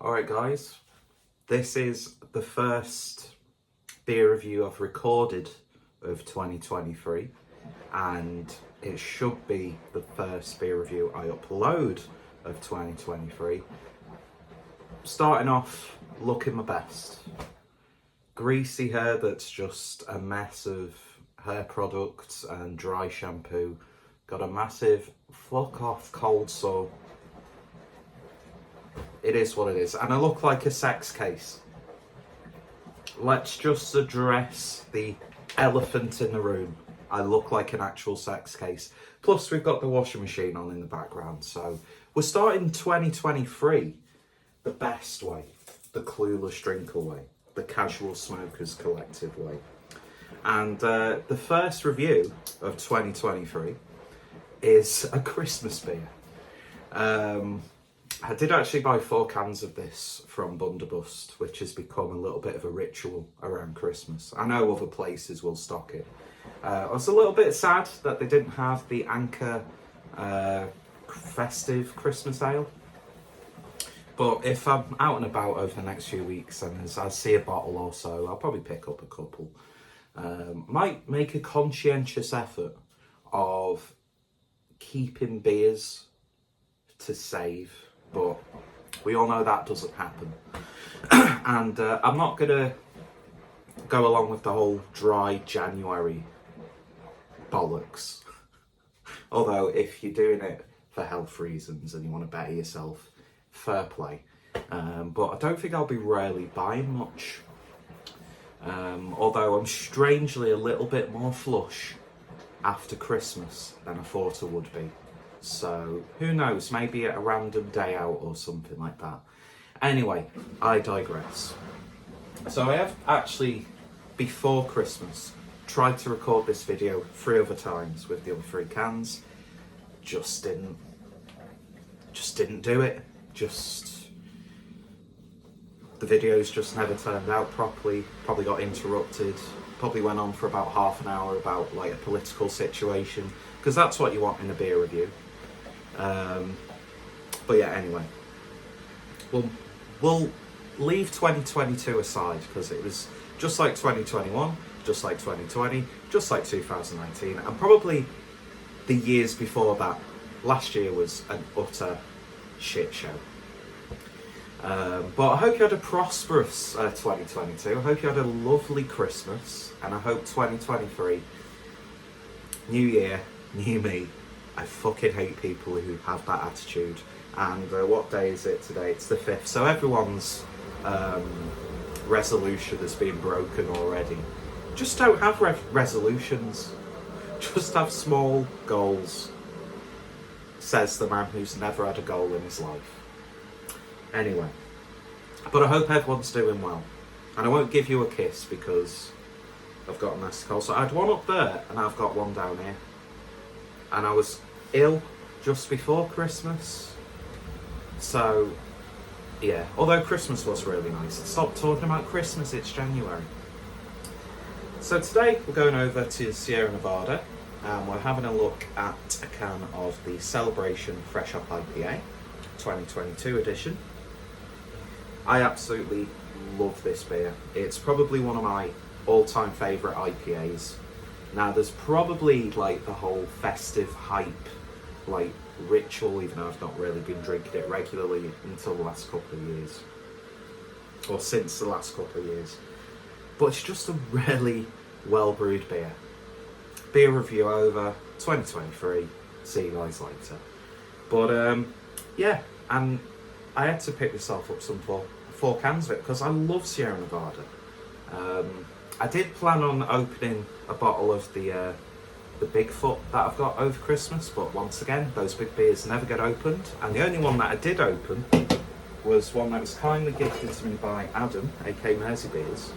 Alright guys, this is the first beer review I've recorded of 2023 and it should be the first beer review I upload of 2023. Starting off looking my best. Greasy hair that's just a mess of hair products and dry shampoo. Got a massive fuck off cold sore. It is what it is, and I look like a sex case. Let's just address the elephant in the room. I look like an actual sex case. Plus we've got the washing machine on in the background, so we're starting 2023 the best way, the clueless drinker way, the casual smokers collective way. And the first review of 2023 is a Christmas beer. I did actually buy 4 cans of this from Bundabust, which has become a little bit of a ritual around Christmas. I know other places will stock it. I was a little bit sad that they didn't have the Anchor festive Christmas ale. But if I'm out and about over the next few weeks and as I see a bottle or so, I'll probably pick up a couple. Might make a conscientious effort of keeping beers to save. But we all know that doesn't happen. And I'm not going to go along with the whole dry January bollocks. Although if you're doing it for health reasons and you want to better yourself, fair play. But I don't think I'll be really buying much. Although I'm strangely a little bit more flush after Christmas than I thought I would be. So, who knows, maybe a random day out or something like that. Anyway, I digress. So I have actually, before Christmas, tried to record this video 3 other times with the other 3 cans. Just didn't do it. The videos just never turned out properly, probably got interrupted, probably went on for about half an hour about like a political situation, because that's what you want in a beer review. But yeah, anyway, we'll leave 2022 aside because it was just like 2021, just like 2020, just like 2019, and probably the years before that. Last year was an utter shit show. But I hope you had a prosperous 2022. I hope you had a lovely Christmas, and I hope 2023, new year, new me. I fucking hate people who have that attitude. And what day is it today? It's the 5th. So everyone's resolution has been broken already. Just don't have resolutions. Just have small goals. Says the man who's never had a goal in his life. Anyway. But I hope everyone's doing well. And I won't give you a kiss because I've got a nasty cold. So I had one up there and I've got one down here. And I was ill just before Christmas. So, yeah. Although Christmas was really nice. Stop talking about Christmas, it's January. So today we're going over to Sierra Nevada and we're having a look at a can of the Celebration IPA 2022 edition. I absolutely love this beer. It's probably one of my all-time favourite IPAs. Now there's probably like the whole festive hype, like ritual, even though I've not really been drinking it regularly until the last couple of years. Or since the last couple of years. But it's just a really well brewed beer. Beer review over, 2023, see you guys later. But yeah, and I had to pick myself up some 4 cans of it because I love Sierra Nevada. I did plan on opening a bottle of the Bigfoot that I've got over Christmas, but once again, those big beers never get opened. And the only one that I did open was one that was kindly gifted to me by Adam, aka Mersey Beers.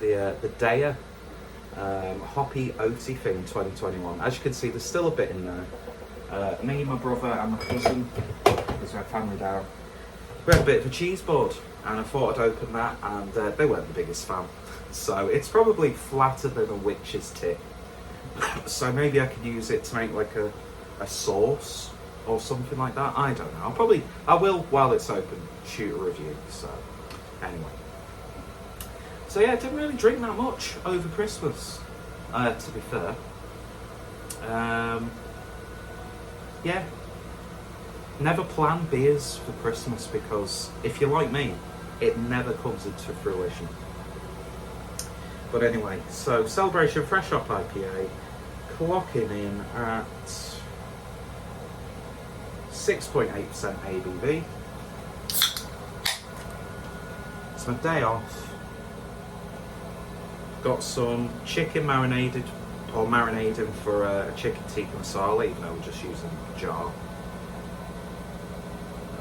The Daya Hoppy Oaty thing 2021. As you can see, there's still a bit in there. Me, my brother and my cousin, because we had family down, we had a bit of a cheese board, and I thought I'd open that, and they weren't the biggest fan. So it's probably flatter than a witch's tit. So maybe I could use it to make like a sauce or something like that. I don't know. I will, while it's open, shoot a review. So anyway, so yeah, I didn't really drink that much over Christmas, to be fair. Yeah, never plan beers for Christmas, because if you're like me, it never comes into fruition. But anyway, so Celebration Fresh Hop IPA, clocking in at 6.8% ABV. It's my day off. Got some chicken marinating for a chicken tikka masala, even though we're just using a jar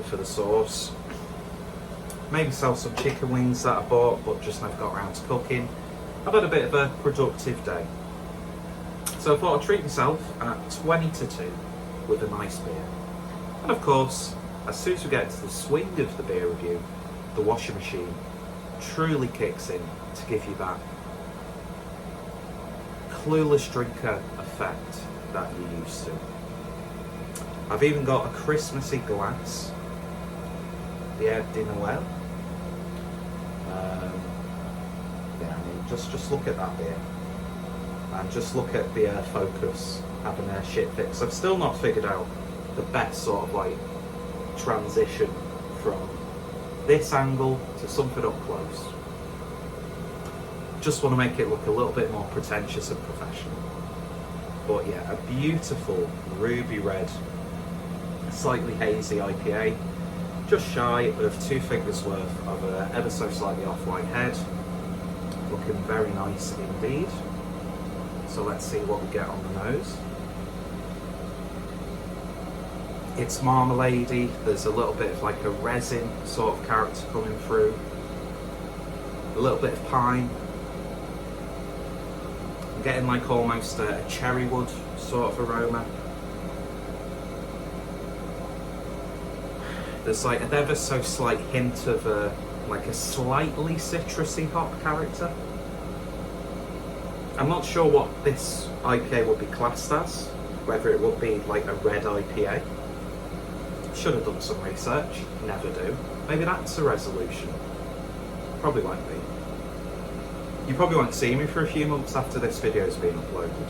for the sauce. Maybe sell some chicken wings that I bought but just never got around to cooking. I've had a bit of a productive day. So I thought I'd treat myself at 20 to 2 with a nice beer. And of course, as soon as we get to the swing of the beer review, the washing machine truly kicks in to give you that clueless drinker effect that you're used to. I've even got a Christmassy glass. Yeah, dinner well. Yeah, I mean, just look at that beer, and just look at the Focus having a shit fix. I've still not figured out the best sort of like transition from this angle to something up close. Just want to make it look a little bit more pretentious and professional. But yeah, a beautiful ruby red, slightly hazy IPA, just shy of 2 fingers worth of a ever so slightly off-white head. Looking very nice indeed. So let's see what we get on the nose. It's marmaladey. There's a little bit of like a resin sort of character coming through. A little bit of pine. I'm getting like almost a cherry wood sort of aroma. There's like an ever so slight hint of like a slightly citrusy hop character. I'm not sure what this IPA would be classed as, whether it would be like a red IPA. Should have done some research, never do. Maybe that's a resolution. Probably won't be. You probably won't see me for a few months after this video has been uploaded.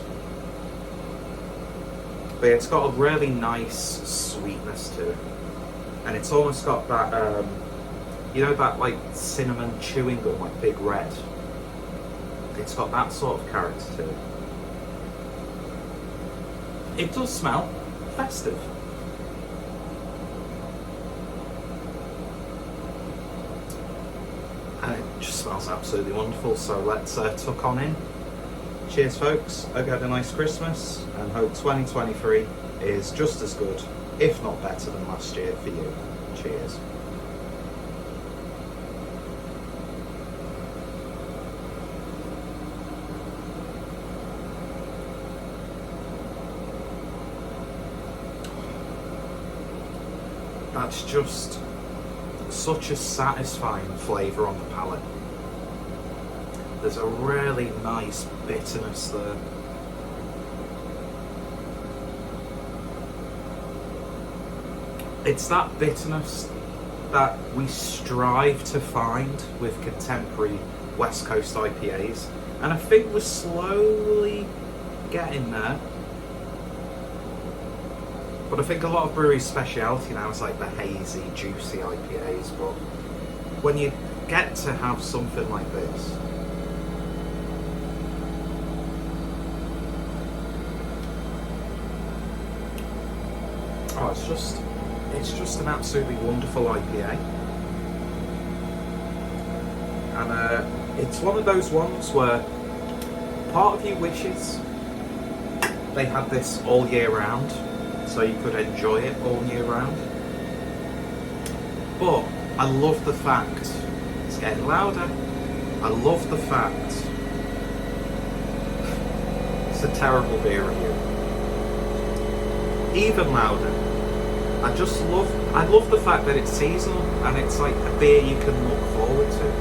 But it's got a really nice sweetness to it. And it's almost got that, you know, that like cinnamon chewing gum, like Big Red. It's got that sort of character to it. It does smell festive. And it just smells absolutely wonderful. So let's tuck on in. Cheers, folks. Hope you had a nice Christmas, and hope 2023 is just as good, if not better, than last year for you. Cheers. That's just such a satisfying flavour on the palate. There's a really nice bitterness there. It's that bitterness that we strive to find with contemporary West Coast IPAs, and I think we're slowly getting there. But I think a lot of breweries' speciality now is like the hazy, juicy IPAs, but when you get to have something like this, oh, it's just an absolutely wonderful IPA. And it's one of those ones where part of you wishes they had this all year round, so you could enjoy it all year round. But I love the fact, it's getting louder, I love the fact, it's a terrible beer review. Even louder, I love the fact that it's seasonal and it's like a beer you can look forward to.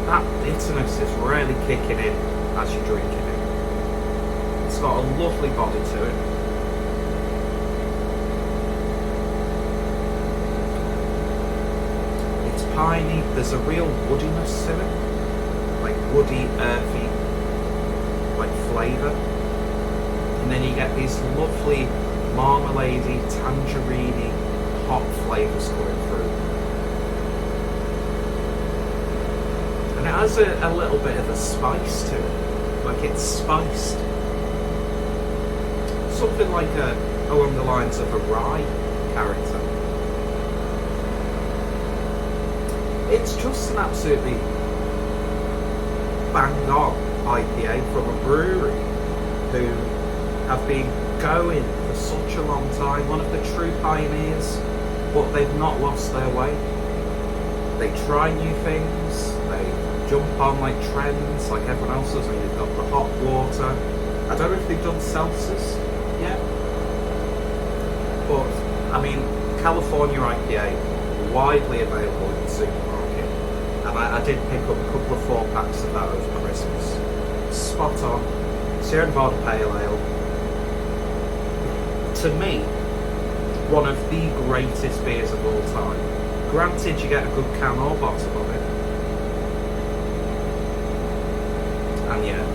That bitterness is really kicking in as you're drinking it. It's got a lovely body to it. piney, there's a real woodiness to it. Like woody, earthy, like flavour. And then you get these lovely marmalade-y, tangerine-y, hot flavours coming through. And it has a little bit of a spice to it. Like it's spiced. Something like along the lines of a rye character. It's just an absolutely bang on IPA from a brewery who have been going for such a long time, one of the true pioneers, but they've not lost their way. They try new things, they jump on like trends like everyone else does. I mean, they've got the hot water. I don't know if they've done seltzers yet, but I mean, California IPA, widely available in the supermarket, and I did pick up a couple of 4-packs of that over Christmas. Spot on. Sierra Nevada Pale Ale. To me, one of the greatest beers of all time. Granted, you get a good can or bottle of it. And yeah.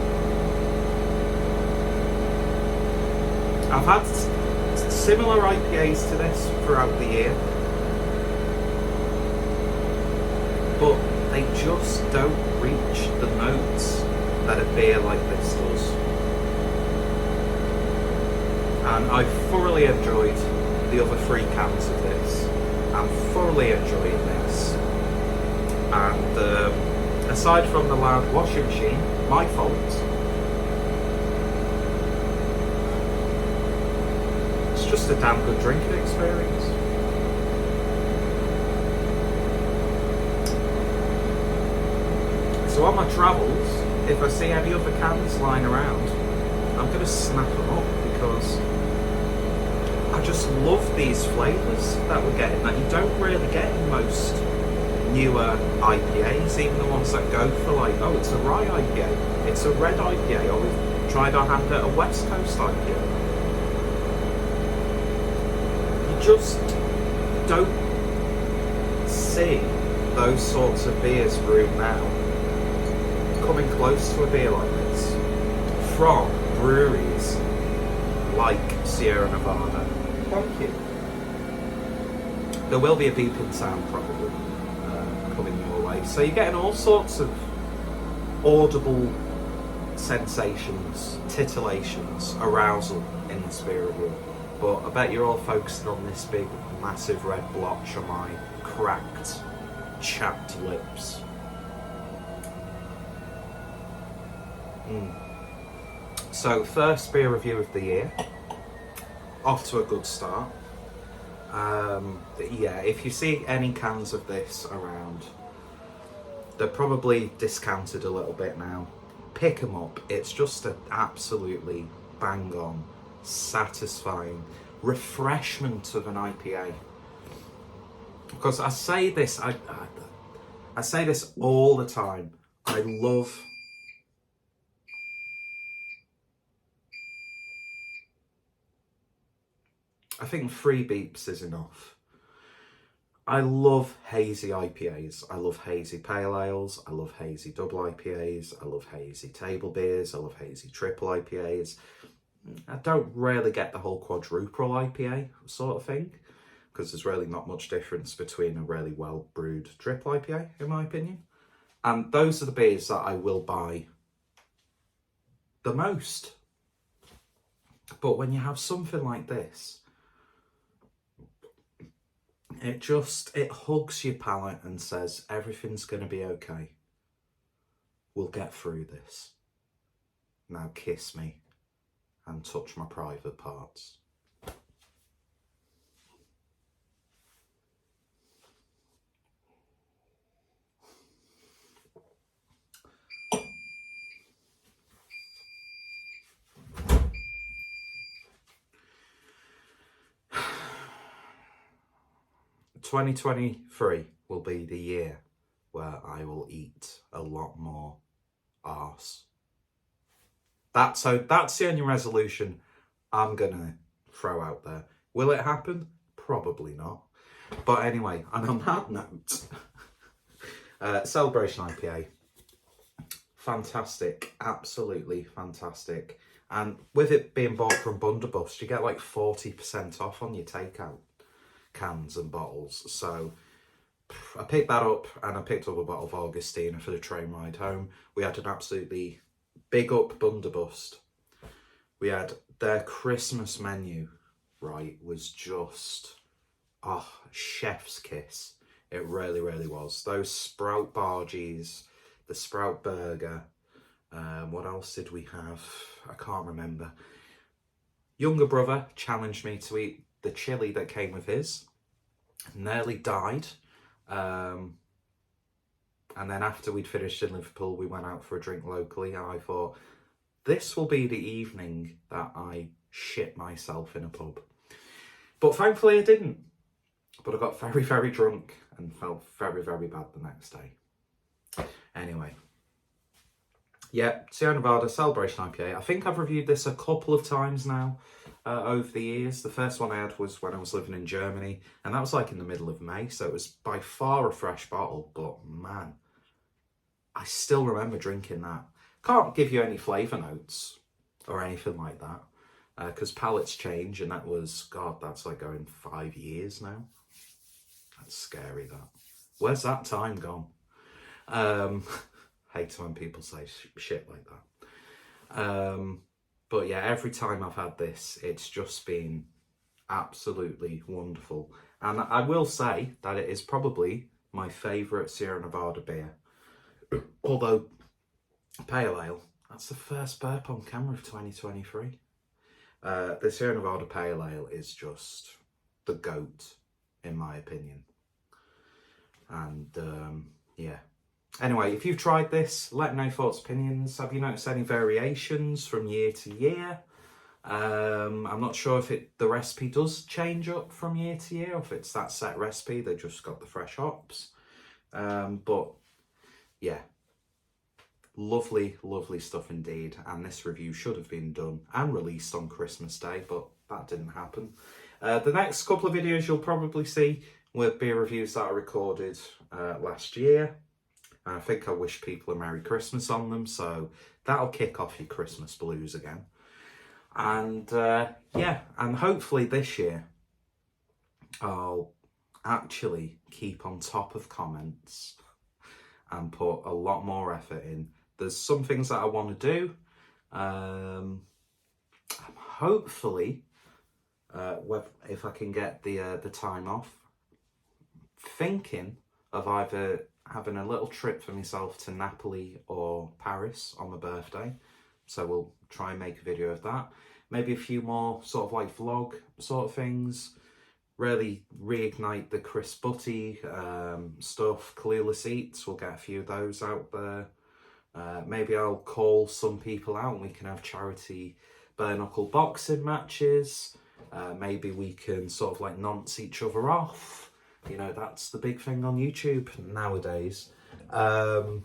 I've had similar IPAs to this throughout the year. But they just don't reach the notes that a beer like this does. And I thoroughly enjoyed the other 3 cans of this. I'm thoroughly enjoying this. And aside from the loud washing machine, my fault, it's just a damn good drinking experience. So on my travels, if I see any other cans lying around, I'm going to snap them up because I just love these flavours that we're getting that you don't really get in most newer IPAs, even the ones that go for like, oh, it's a rye IPA, it's a red IPA, or we've tried our hand at a West Coast IPA. You just don't see those sorts of beers brewed now coming close to a beer like this from breweries like Sierra Nevada. Thank you. There will be a beeping sound probably coming your way. So you're getting all sorts of audible sensations, titillations, arousal in this beer review. But I bet you're all focused on this big, massive red blotch on my cracked, chapped lips. So, first beer review of the year. Off to a good start. Yeah, if you see any cans of this around, they're probably discounted a little bit now. Pick them up. It's just an absolutely bang on, satisfying refreshment of an IPA. Because I say this, I say this all the time. I love I think 3 beeps is enough. I love hazy IPAs. I love hazy pale ales. I love hazy double IPAs. I love hazy table beers. I love hazy triple IPAs. I don't really get the whole quadruple IPA sort of thing, because there's really not much difference between a really well brewed triple IPA, in my opinion. And those are the beers that I will buy the most. But when you have something like this, it hugs your palate and says, everything's going to be okay. We'll get through this. Now kiss me and touch my private parts. "2023 will be the year where I will eat a lot more arse." That's the only resolution I'm gonna throw out there. Will it happen? Probably not. But anyway, and on that note, Celebration IPA. Fantastic, absolutely fantastic. And with it being bought from Blunderbuss, you get like 40% off on your takeout cans and bottles. So I picked that up, and I picked up a bottle of Augustina for the train ride home. We had an absolutely big up Blunderbuss. We had their Christmas menu, right, was just, oh, chef's kiss. It really, really was. Those sprout bargies, the sprout burger. What else did we have? I can't remember. Younger brother challenged me to eat the chili that came with his. Nearly died. And then after we'd finished in Liverpool, we went out for a drink locally, and I thought, this will be the evening that I shit myself in a pub. But thankfully I didn't. But I got very, very drunk and felt very, very bad the next day. Anyway. Yeah, Sierra Nevada Celebration IPA. I think I've reviewed this a couple of times now over the years. The first one I had was when I was living in Germany, and that was like in the middle of May, so it was by far a fresh bottle, but man, I still remember drinking that. Can't give you any flavour notes or anything like that, because palates change, and that was, God, that's like going 5 years now. That's scary, that. Where's that time gone? Hate when people say shit like that. But yeah, every time I've had this, it's just been absolutely wonderful. And I will say that it is probably my favourite Sierra Nevada beer. Although, Pale Ale, that's the first burp on camera of 2023. The Sierra Nevada Pale Ale is just the GOAT, in my opinion. And yeah. Anyway, if you've tried this, let me know your thoughts, opinions. Have you noticed any variations from year to year? I'm not sure if the recipe does change up from year to year, or if it's that set recipe, they just got the fresh hops. But yeah, lovely, lovely stuff indeed. And this review should have been done and released on Christmas Day, but that didn't happen. The next couple of videos you'll probably see were beer reviews that I recorded last year. And I think I wish people a Merry Christmas on them, so that'll kick off your Christmas blues again. And yeah, and hopefully this year I'll actually keep on top of comments and put a lot more effort in. There's some things that I want to do. I'm hopefully, if I can get the time off, thinking of either having a little trip for myself to Napoli or Paris on my birthday. So we'll try and make a video of that. Maybe a few more sort of like vlog sort of things. Really reignite the Chris Butty stuff. Kalila Seats, we'll get a few of those out there. Maybe I'll call some people out and we can have charity bare knuckle boxing matches. Maybe we can sort of like nonce each other off. You know, that's the big thing on YouTube nowadays. But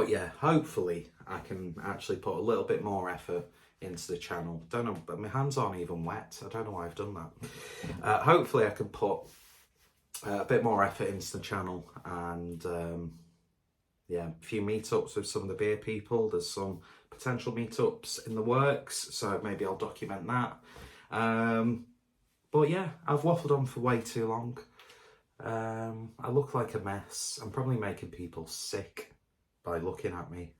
yeah, hopefully I can actually put a little bit more effort into the channel. Don't know, but my hands aren't even wet. I don't know why I've done that. Hopefully I can put a bit more effort into the channel, and yeah, a few meetups with some of the beer people. There's some potential meetups in the works, so maybe I'll document that. But yeah, I've waffled on for way too long. I look like a mess. I'm probably making people sick by looking at me.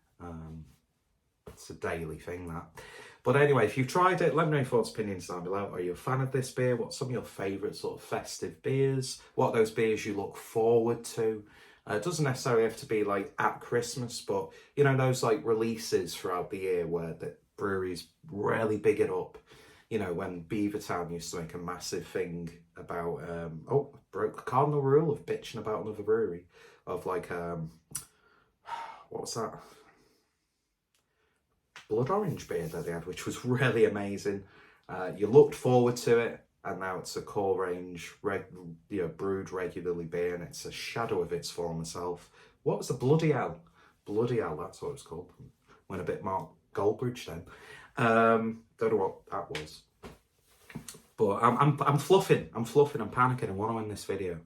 It's a daily thing, that. But anyway, if you've tried it, let me know your thoughts, opinions down below. Are you a fan of this beer? What's some of your favourite sort of festive beers? What are those beers you look forward to? It doesn't necessarily have to be like at Christmas, but you know, those like releases throughout the year where the breweries really big it up. You know, when Beavertown used to make a massive thing about, broke the cardinal rule of bitching about another brewery, of like, what was that? Blood orange beer that they had, which was really amazing. You looked forward to it, and now it's a core range, brewed regularly beer, and it's a shadow of its former self. What was the Bloody Hell? Bloody Hell, that's what it's called. Went a bit Mark Goldbridge then. Don't know what that was. But I'm fluffing, I'm panicking, I want to end this video.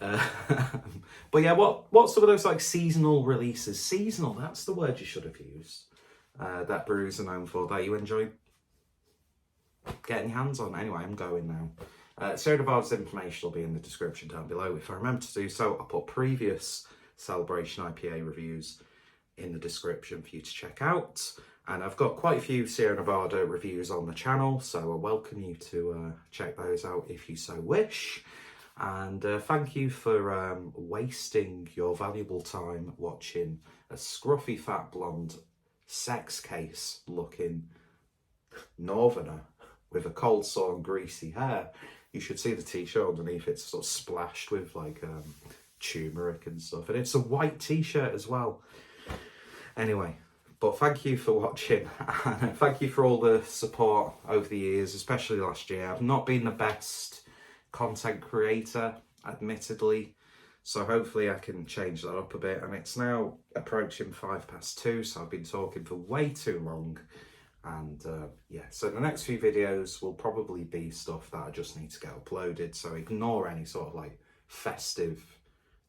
But yeah, what's some of those like seasonal releases? Seasonal, that's the word you should have used. That brews are known for, that you enjoy getting your hands on. Anyway, I'm going now. Sarah Nevada's information will be in the description down below. If I remember to do so, I'll put previous Celebration IPA reviews in the description for you to check out. And I've got quite a few Sierra Nevada reviews on the channel, so I welcome you to check those out if you so wish. And thank you for wasting your valuable time watching a scruffy fat blonde sex case looking northerner with a cold sore and greasy hair. You should see the t-shirt underneath. It's sort of splashed with like turmeric and stuff, and it's a white t-shirt as well. Anyway, but thank you for watching, and thank you for all the support over the years, especially last year. I've not been the best content creator, admittedly, so hopefully I can change that up a bit. And it's now approaching 2:05, so I've been talking for way too long. And yeah, so the next few videos will probably be stuff that I just need to get uploaded, so ignore any sort of like festive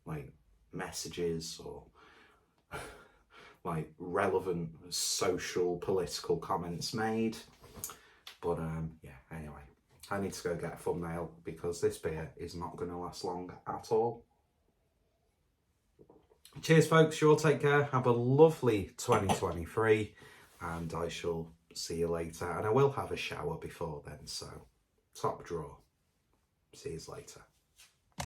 like messages or like relevant social political comments made. But yeah, anyway, I need to go get a thumbnail because this beer is not going to last long at all. Cheers folks, you all take care, have a lovely 2023, and I shall see you later. And I will have a shower before then, so top drawer. See you later.